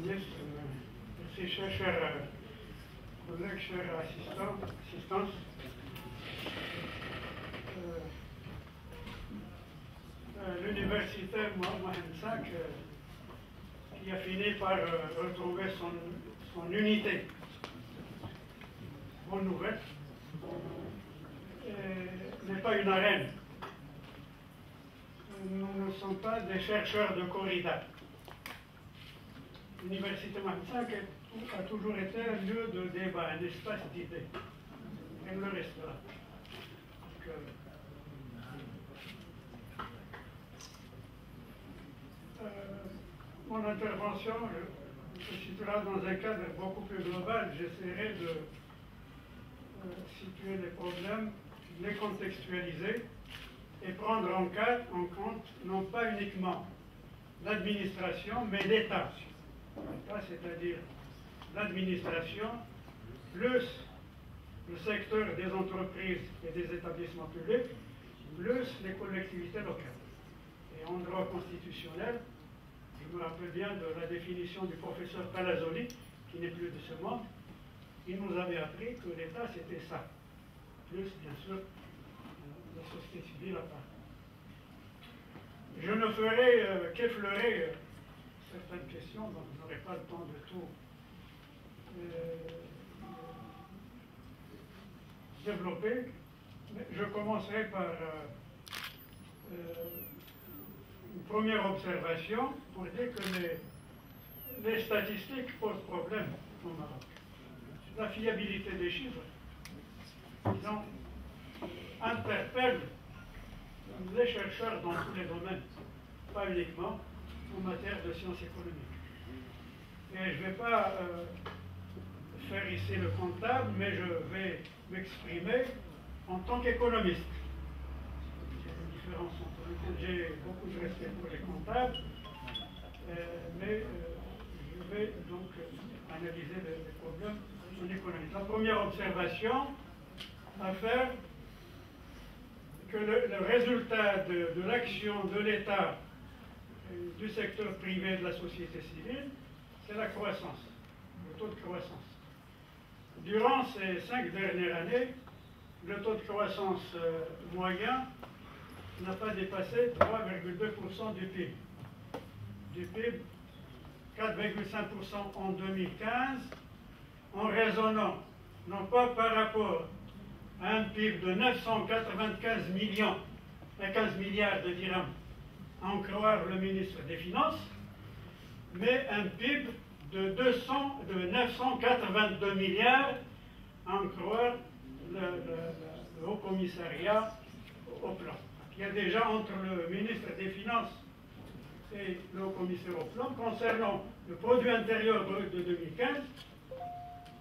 ministre, merci, chers collègues, chers assistants. L'université Mohamed V, qui a fini par retrouver son unité. Bonne nouvelle. N'est pas une arène. Nous ne sommes pas des chercheurs de corrida. L'université Mohamed V a toujours été un lieu de débat, un espace d'idées. Elle le restera. Mon intervention se situera dans un cadre beaucoup plus global. J'essaierai de situer les problèmes, les contextualiser et prendre en compte non pas uniquement l'administration, mais l'État. L'État, c'est-à-dire l'administration, plus le secteur des entreprises et des établissements publics, plus les collectivités locales. Et en droit constitutionnel, je me rappelle bien de la définition du professeur Palazzoli, qui n'est plus de ce monde. Il nous avait appris que l'État, c'était ça. Plus, bien sûr, la société civile à part. Je ne ferai qu'effleurer certaines questions, donc je n'aurai pas le temps de tout développer. Mais je commencerai par une première observation pour dire que les statistiques posent problème au Maroc. La fiabilité des chiffres, disons, interpelle les chercheurs dans tous les domaines, pas uniquement en matière de sciences économiques. Et je ne vais pas faire ici le comptable, mais je vais m'exprimer en tant qu'économiste. J'ai beaucoup de respect pour les comptables, mais je vais donc analyser les problèmes en économie. La première observation à faire, que le résultat de l'action de l'État, du secteur privé, de la société civile, c'est la croissance, le taux de croissance. Durant ces 5 dernières années, le taux de croissance moyen n'a pas dépassé 3,2% du PIB. Du PIB, 4,5% en 2015, en raisonnant non pas par rapport à un PIB de 995 millions, 15 milliards de dirhams, à en croire le ministre des Finances, mais un PIB de 982 milliards, à en croire le Haut Commissariat au plan. Il y a déjà entre le ministre des Finances et le Haut Commissaire au plan, concernant le produit intérieur brut de 2015,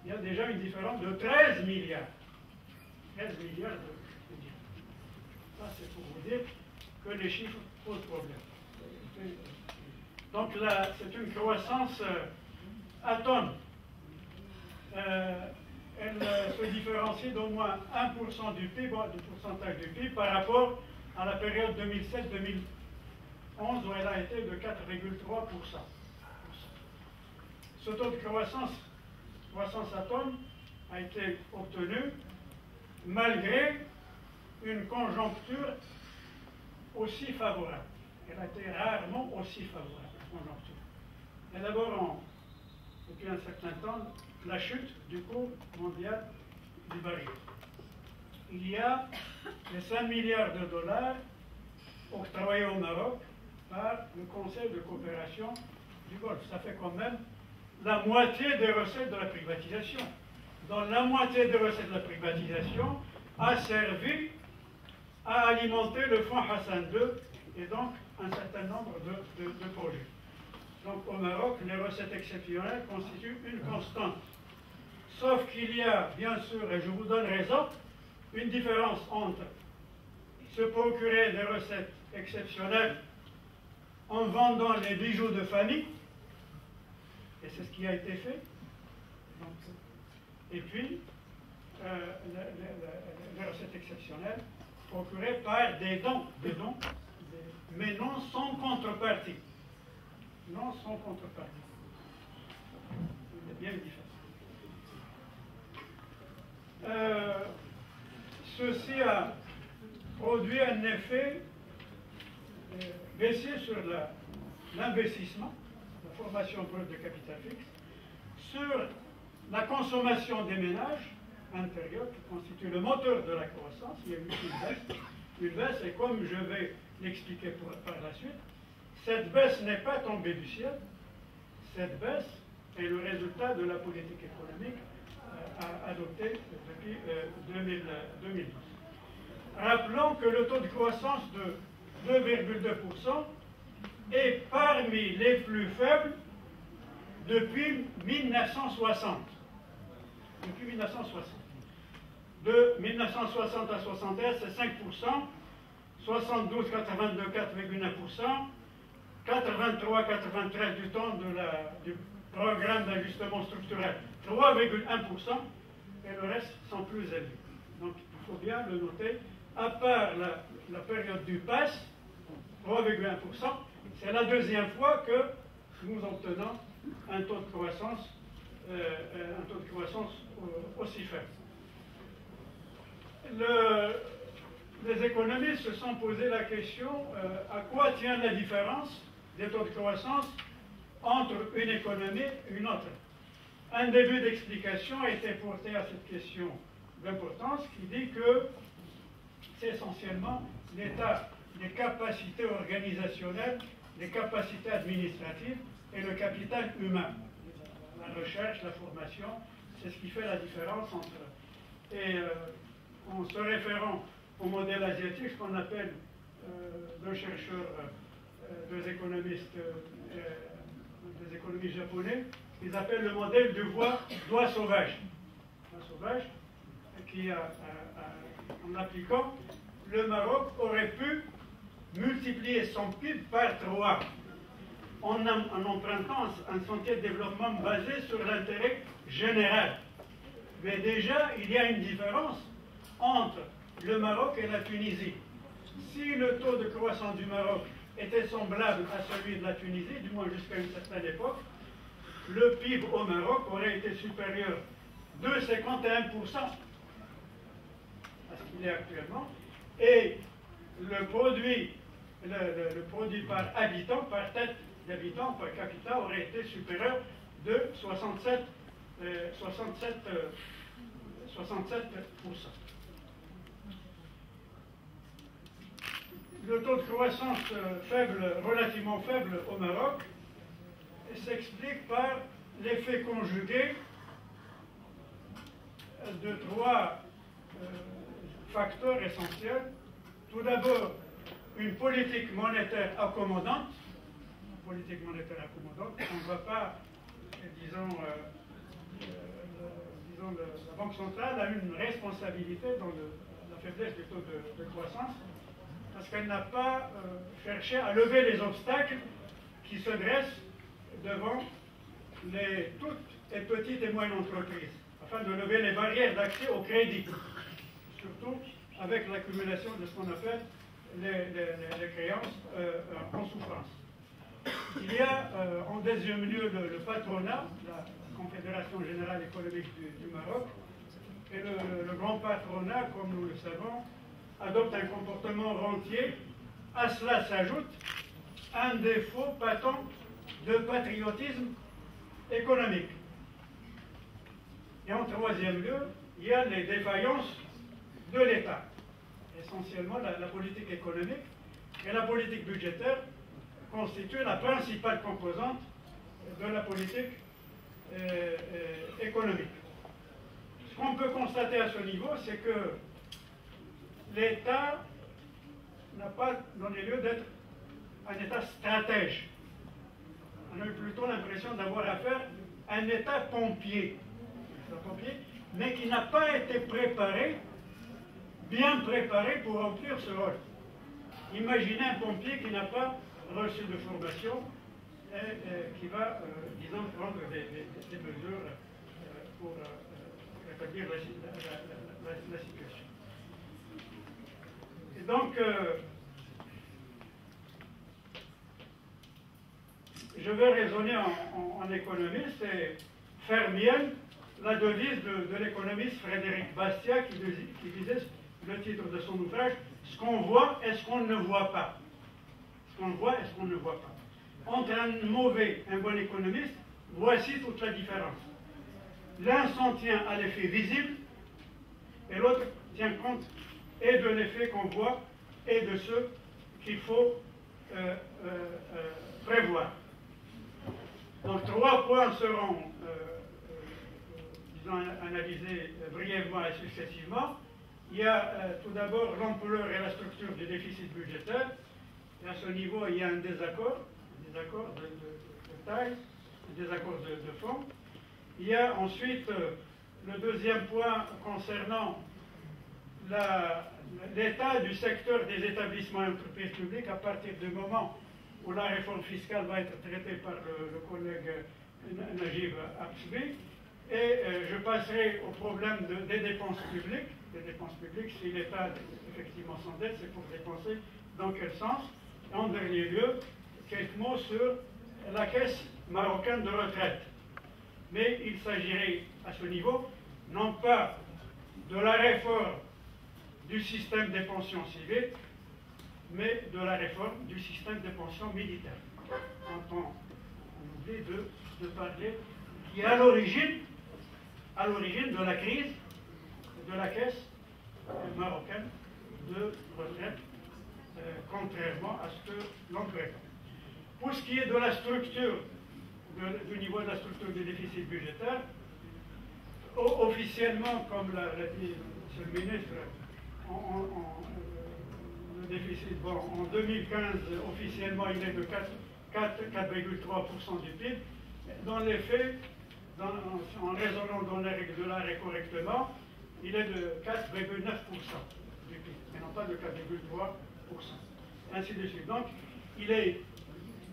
il y a déjà une différence de 13 milliards. 13 milliards de dirhams. Ça, c'est pour vous dire que les chiffres posent problème. Donc là, c'est une croissance atone. Elle se différencie d'au moins 1% du PIB, du pourcentage du PIB, par rapport à la période 2007-2011, où elle a été de 4,3%. Ce taux de croissance atone, a été obtenu malgré une conjoncture aussi favorable. Elle a été rarement aussi favorable, la conjoncture. Et d'abord, depuis un certain temps, la chute du cours mondial du baril. Il y a les 5 milliards de dollars octroyés au Maroc par le Conseil de coopération du Golfe. Ça fait quand même la moitié des recettes de la privatisation. Donc la moitié des recettes de la privatisation a servi à alimenter le fonds Hassan II et donc un certain nombre de projets. Donc au Maroc, les recettes exceptionnelles constituent une constante. Sauf qu'il y a, bien sûr, et je vous donne raison, une différence entre se procurer des recettes exceptionnelles en vendant les bijoux de famille, et c'est ce qui a été fait, donc, et puis les recettes exceptionnelles procurées par des dons, mais non sans contrepartie. non sans contrepartie. C'est bien différent. Ceci a produit un effet baissier sur l'investissement, la formation brute de capital fixe, sur la consommation des ménages intérieurs qui constitue le moteur de la croissance. Il y a eu une baisse, et comme je vais l'expliquer par la suite, cette baisse n'est pas tombée du ciel. Cette baisse est le résultat de la politique économique adoptée depuis 2012. Rappelons que le taux de croissance de 2,2% est parmi les plus faibles depuis 1960. Depuis 1960. De 1960 à 71, c'est 5%, 72, 82, 4,1%, 83, 93 du temps du programme d'ajustement structurel, 3,1%, et le reste sont plus élevés. Donc il faut bien le noter, à part la période du PAS, 3,1%, c'est la deuxième fois que nous obtenons un taux de croissance, aussi faible. Les économistes se sont posé la question à quoi tient la différence des taux de croissance entre une économie et une autre. Un début d'explication a été porté à cette question d'importance qui dit que c'est essentiellement l'état des capacités organisationnelles, des capacités administratives et le capital humain. La recherche, la formation, c'est ce qui fait la différence entre... Et en se référant au modèle asiatique, ce qu'on appelle deux chercheurs, deux économistes japonais, ils appellent le modèle du doigt sauvage. Un sauvage qui, en appliquant, le Maroc aurait pu multiplier son PIB par 3 en empruntant un sentier de développement basé sur l'intérêt général. Mais déjà, il y a une différence entre le Maroc et la Tunisie. Si le taux de croissance du Maroc était semblable à celui de la Tunisie, du moins jusqu'à une certaine époque, le PIB au Maroc aurait été supérieur de 51% à ce qu'il est actuellement, et le produit par habitant, par tête d'habitant, par capita, aurait été supérieur de 67%. Le taux de croissance relativement faible au Maroc s'explique par l'effet conjugué de 3 facteurs essentiels. Tout d'abord, une politique monétaire accommodante. On ne voit pas, disons, la Banque centrale a une responsabilité dans la faiblesse du taux de croissance, parce qu'elle n'a pas cherché à lever les obstacles qui se dressent devant toutes les petites et moyennes entreprises, afin de lever les barrières d'accès au crédit, surtout avec l'accumulation de ce qu'on appelle les créances en souffrance. Il y a en deuxième lieu le patronat, la Confédération générale économique du Maroc, et le grand patronat, comme nous le savons, adopte un comportement rentier. À cela s'ajoute un défaut patent de patriotisme économique. Et en troisième lieu, il y a les défaillances de l'État, essentiellement la politique économique et la politique budgétaire constituent la principale composante de la politique économique. Ce qu'on peut constater à ce niveau, c'est que l'État n'a pas donné lieu d'être un État stratège. On a eu plutôt l'impression d'avoir affaire à un État pompier, mais qui n'a pas été bien préparé pour remplir ce rôle. Imaginez un pompier qui n'a pas reçu de formation et qui va, disons, prendre des mesures pour rétablir la situation. Et donc, je vais raisonner en économiste et faire mienne la devise de l'économiste Frédéric Bastiat qui disait le titre de son ouvrage « Ce qu'on voit et ce qu'on ne voit pas ». Ce qu'on voit et ce qu'on ne voit pas. Entre un mauvais et un bon économiste, voici toute la différence. L'un s'en tient à l'effet visible et l'autre tient compte et de l'effet qu'on voit et de ceux qu'il faut prévoir. Donc 3 points seront disons, analysés brièvement et successivement. Il y a tout d'abord l'ampleur et la structure du déficit budgétaire. Et à ce niveau, il y a un désaccord de taille, un désaccord de fond. Il y a ensuite le deuxième point concernant l'état du secteur des établissements et entreprises publiques à partir du moment où la réforme fiscale va être traitée par le collègue Najib Absbi. Et je passerai au problème des dépenses publiques. Les dépenses publiques, si l'État effectivement s'endette, c'est pour dépenser dans quel sens. Et en dernier lieu, quelques mots sur la caisse marocaine de retraite. Mais il s'agirait à ce niveau, non pas de la réforme du système des pensions civiles, mais de la réforme du système des pensions militaires. On oublie de parler qui est à l'origine de la crise de la caisse marocaine de retraite, contrairement à ce que l'on prétend. Pour ce qui est de la structure, du niveau de la structure du déficit budgétaire, officiellement, comme l'a dit M. le ministre, le déficit, bon, en 2015, officiellement, il est de 4,3% du PIB. Dans les faits, en raisonnant dans les règles de l'art et correctement, il est de 4,9% du PIB, et non pas de 4,3%. Ainsi de suite. Donc, il est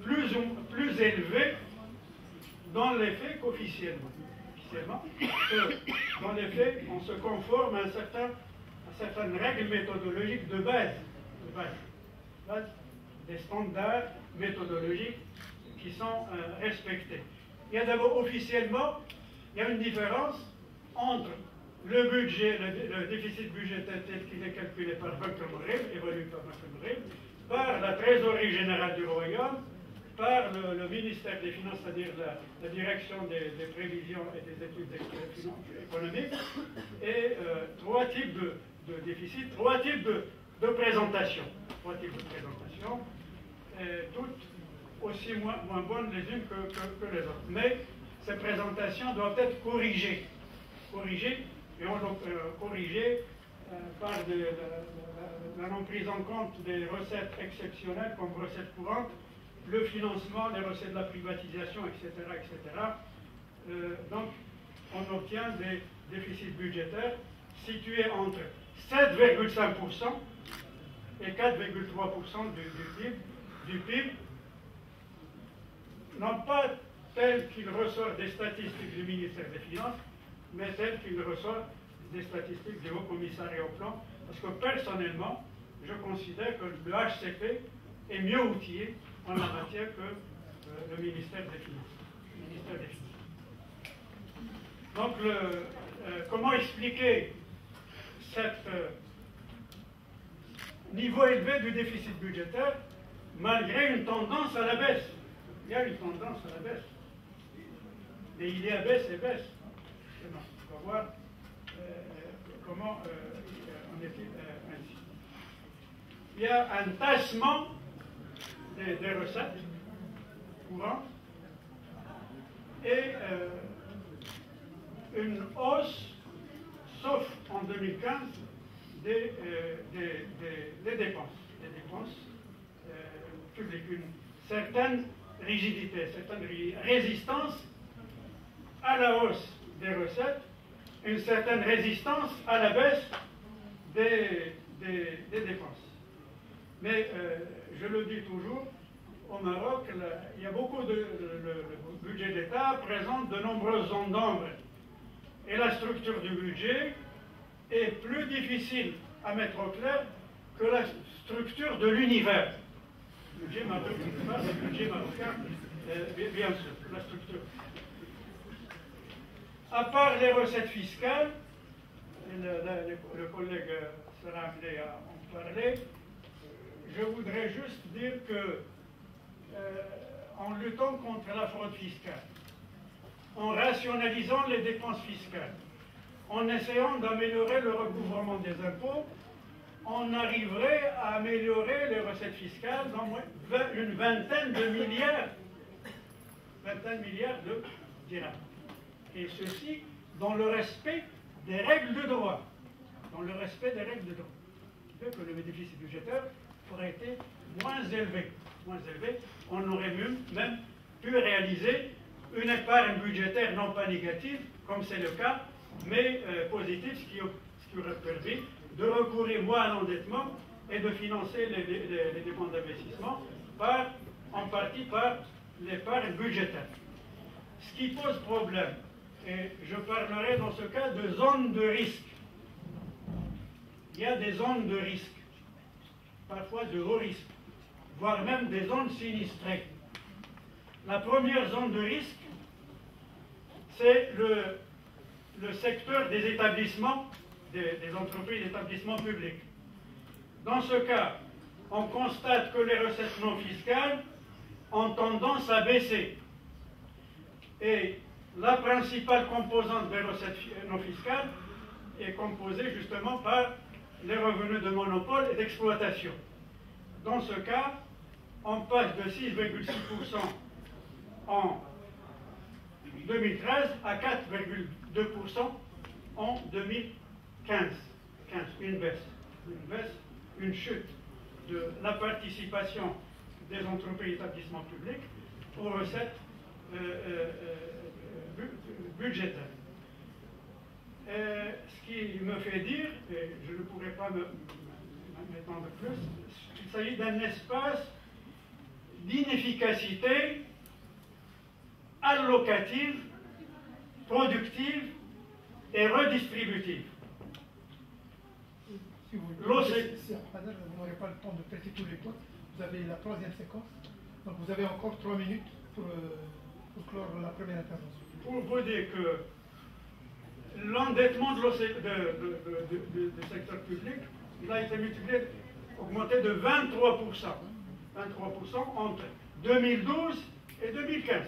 plus élevé dans les faits qu'officiellement. Dans les faits, on se conforme à certaines règles méthodologiques de base, des standards méthodologiques qui sont respectés. Il y a d'abord officiellement, il y a une différence entre le budget, le déficit budgétaire tel qu'il est calculé par Banque Morel, évalué par Banque Morel, par la trésorerie générale du Royaume, par le ministère des Finances, c'est-à-dire la direction des prévisions et des études économiques, et 3 types de déficit, 3 types de présentation. 3 types de présentation, toutes aussi moins bonnes les unes que les autres. Mais ces présentations doivent être corrigées. Et on doit corriger par la non prise en compte des recettes exceptionnelles comme recettes courantes, le financement, les recettes de la privatisation, etc. Donc, on obtient des déficits budgétaires situés entre 7,5% et 4,3% du PIB, non pas tel qu'il ressort des statistiques du ministère des Finances, mais tel qu'il ressort des statistiques du Haut Commissariat au Plan, parce que personnellement, je considère que le HCP est mieux outillé en la matière que le ministère des Finances. Donc, comment expliquer ce niveau élevé du déficit budgétaire malgré une tendance à la baisse? Il y a une tendance à la baisse. Et il y a baisse et baisse. On va voir comment on est ainsi. Il y a un tassement des recettes courantes et une hausse, sauf en 2015, des dépenses publiques. Une certaine rigidité, certaine résistance à la hausse des recettes, une certaine résistance à la baisse des dépenses. Mais je le dis toujours, au Maroc, il y a beaucoup le budget d'État présente de nombreuses zones d'ombre. Et la structure du budget est plus difficile à mettre au clair que la structure de l'univers. Le budget marocain bien sûr, la structure. À part les recettes fiscales, le collègue sera amené à en parler, je voudrais juste dire que en luttant contre la fraude fiscale, en rationalisant les dépenses fiscales, en essayant d'améliorer le recouvrement des impôts, on arriverait à améliorer les recettes fiscales dans une vingtaine de milliards de dirhams. Et ceci dans le respect des règles de droit. Dans le respect des règles de droit. Ce qui fait que le déficit budgétaire aurait été moins élevé. On aurait même pu réaliser une épargne budgétaire non pas négative, comme c'est le cas, mais positive, ce qui aurait permis de recourir moins à l'endettement et de financer les dépenses d'investissement en partie par l'épargne budgétaire. Ce qui pose problème, et je parlerai dans ce cas de zones de risque. Il y a des zones de risque, parfois de haut risque, voire même des zones sinistrées. La première zone de risque, c'est le secteur des établissements, des entreprises d'établissements publics. Dans ce cas, on constate que les recettes non fiscales ont tendance à baisser. Et la principale composante des recettes non fiscales est composée justement par les revenus de monopole et d'exploitation. Dans ce cas, on passe de 6,6% en 2013 à 4,2% en 2015. Une baisse, une chute de la participation des entreprises et établissements publics aux recettes budgétaires. Ce qui me fait dire, et je ne pourrais pas m'étendre plus, il s'agit d'un espace d'inefficacité allocative, productive et redistributive. Si vous n'aurez pas le temps de traiter tous les points, vous avez la troisième séquence. Donc vous avez encore 3 minutes pour clore la première intervention. Pour vous dire que l'endettement du secteur public, il a été augmenté de 23%. 23% entre 2012 et 2015.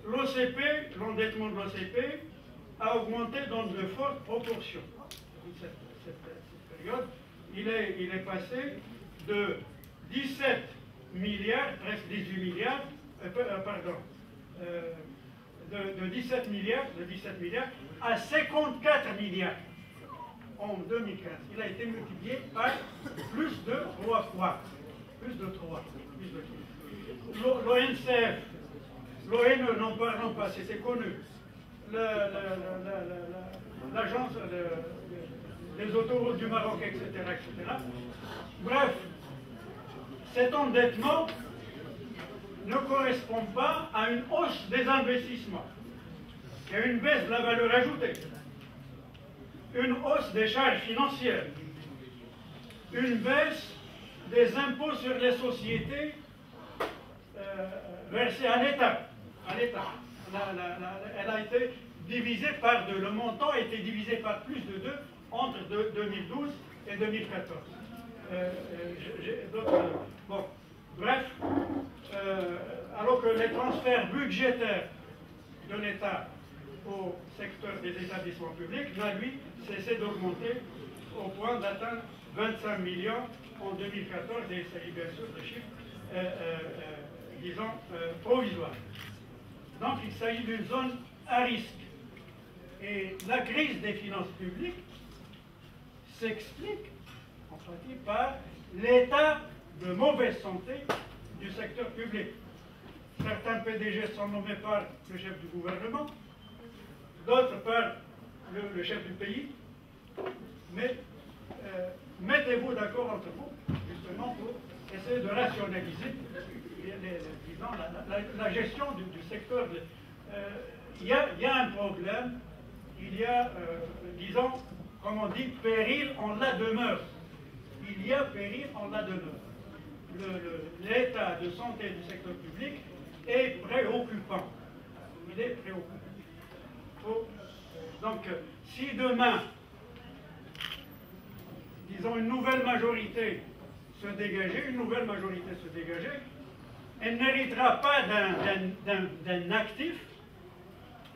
L'OCP, l'endettement de l'OCP, a augmenté dans de fortes proportions. Cette période, il est passé de 17 milliards, presque 18 milliards, de 17 milliards à 54 milliards en 2015. Il a été multiplié par plus de 3 fois. L'ONCF, l'ONE, n'en parlons pas, c'était connu. L'agence des autoroutes du Maroc, etc., etc. Bref, cet endettement ne correspond pas à une hausse des investissements. Il y a une baisse de la valeur ajoutée, une hausse des charges financières, une baisse des impôts sur les sociétés versés à l'État. Elle a été divisée par 2. Le montant a été divisé par plus de 2 entre 2012 et 2014. Bref, alors que les transferts budgétaires de l'État au secteur des établissements publics n'a, lui, cessé d'augmenter au point d'atteindre 25 millions en 2014, et il s'agit bien sûr de chiffres, disons, provisoires. Donc il s'agit d'une zone à risque. Et la crise des finances publiques s'explique en partie par l'état de mauvaise santé du secteur public. Certains PDG sont nommés par le chef du gouvernement, d'autres par le chef du pays. Mais mettez-vous d'accord entre vous, justement, pour essayer de rationaliser la gestion du secteur. Il y a un problème, il y a, disons, comme on dit, péril en la demeure. Il y a péril en la demeure. L'état de santé du secteur public est préoccupant. Il est préoccupant. Donc, si demain, disons, une nouvelle majorité se dégageait, elle n'héritera pas d'un actif,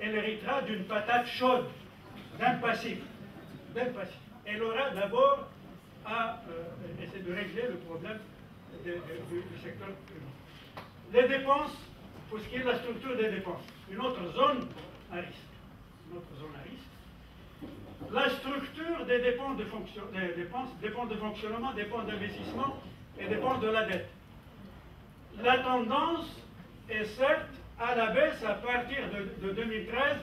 elle héritera d'une patate chaude, d'un passif. Elle aura d'abord à essayer de régler le problème du secteur public. Les dépenses, pour ce qui est de la structure des dépenses, une autre zone à risque. La structure des dépenses de fonctionnement, dépenses d'investissement et dépenses de la dette. La tendance est certes à la baisse à partir de 2013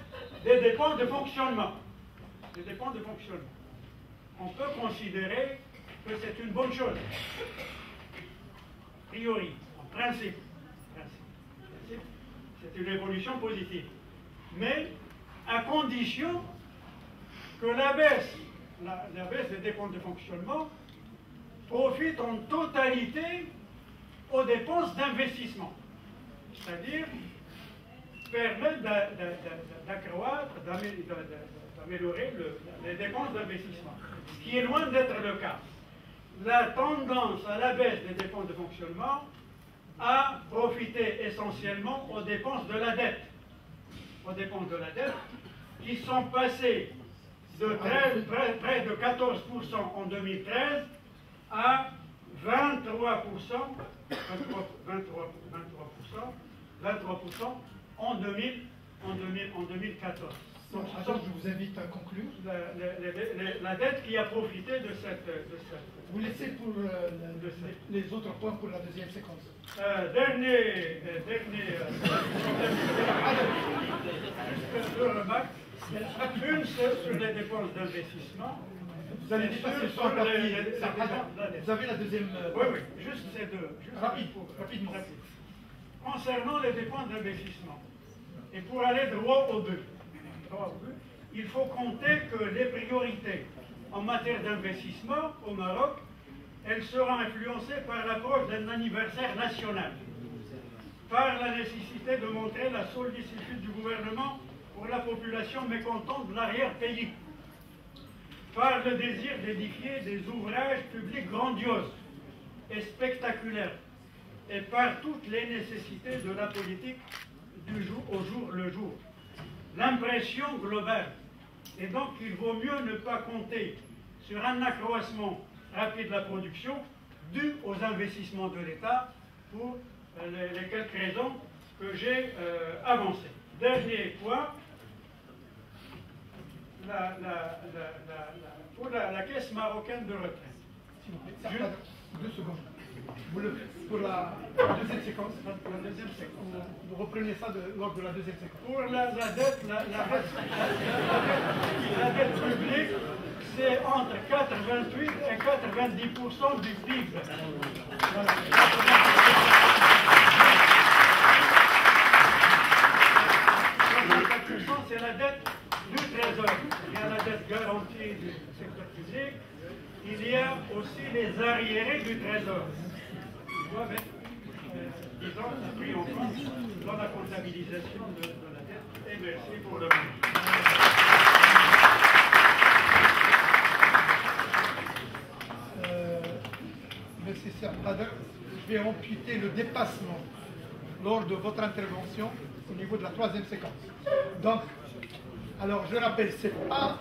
des dépenses de fonctionnement. On peut considérer que c'est une bonne chose. A priori, en principe. C'est une évolution positive. Mais à condition que la baisse des dépenses de fonctionnement profite en totalité aux dépenses d'investissement. C'est-à-dire permettre d'accroître, d'améliorer les dépenses d'investissement. Ce qui est loin d'être le cas. La tendance à la baisse des dépenses de fonctionnement a profité essentiellement aux dépenses de la dette. Qui sont passées de près de 14% en 2013 à 23% en 2014. Donc, je vous invite à conclure. La dette qui a profité de cette... Vous laissez pour les autres points pour la deuxième séquence. Dernier deux remarques. Une sur les dépenses d'investissement. Vous allez dépasser sur la partie. Vous avez la deuxième. Oui, juste ces deux. Rapidement. Concernant les dépenses d'investissement, et pour aller droit au but, il faut compter que les priorités en matière d'investissement au Maroc, elles seront influencées par l'approche d'un anniversaire national, par la nécessité de montrer la sollicitude du gouvernement pour la population mécontente de l'arrière-pays, par le désir d'édifier des ouvrages publics grandioses et spectaculaires, et par toutes les nécessités de la politique du jour au jour le jour. L'impression globale est donc qu'il vaut mieux ne pas compter sur un accroissement rapide de la production dû aux investissements de l'État pour les quelques raisons que j'ai avancées. Dernier point, pour la caisse marocaine de retraite. S'il vous plaît, 2 secondes. Pour la deuxième séquence, vous reprenez ça lors de la deuxième séquence. Pour la dette publique, c'est entre 88 et 90% du PIB. Voilà. C'est la dette du Trésor. Il y a la dette garantie du secteur public. Il y a aussi les arriérés du Trésor. Ils doivent être, disons, pris en compte dans la comptabilisation de la dette. Et merci pour le moment. Merci, Sir Bader. Je vais amputer le dépassement lors de votre intervention au niveau de la troisième séquence. Donc, alors je rappelle, c'est pas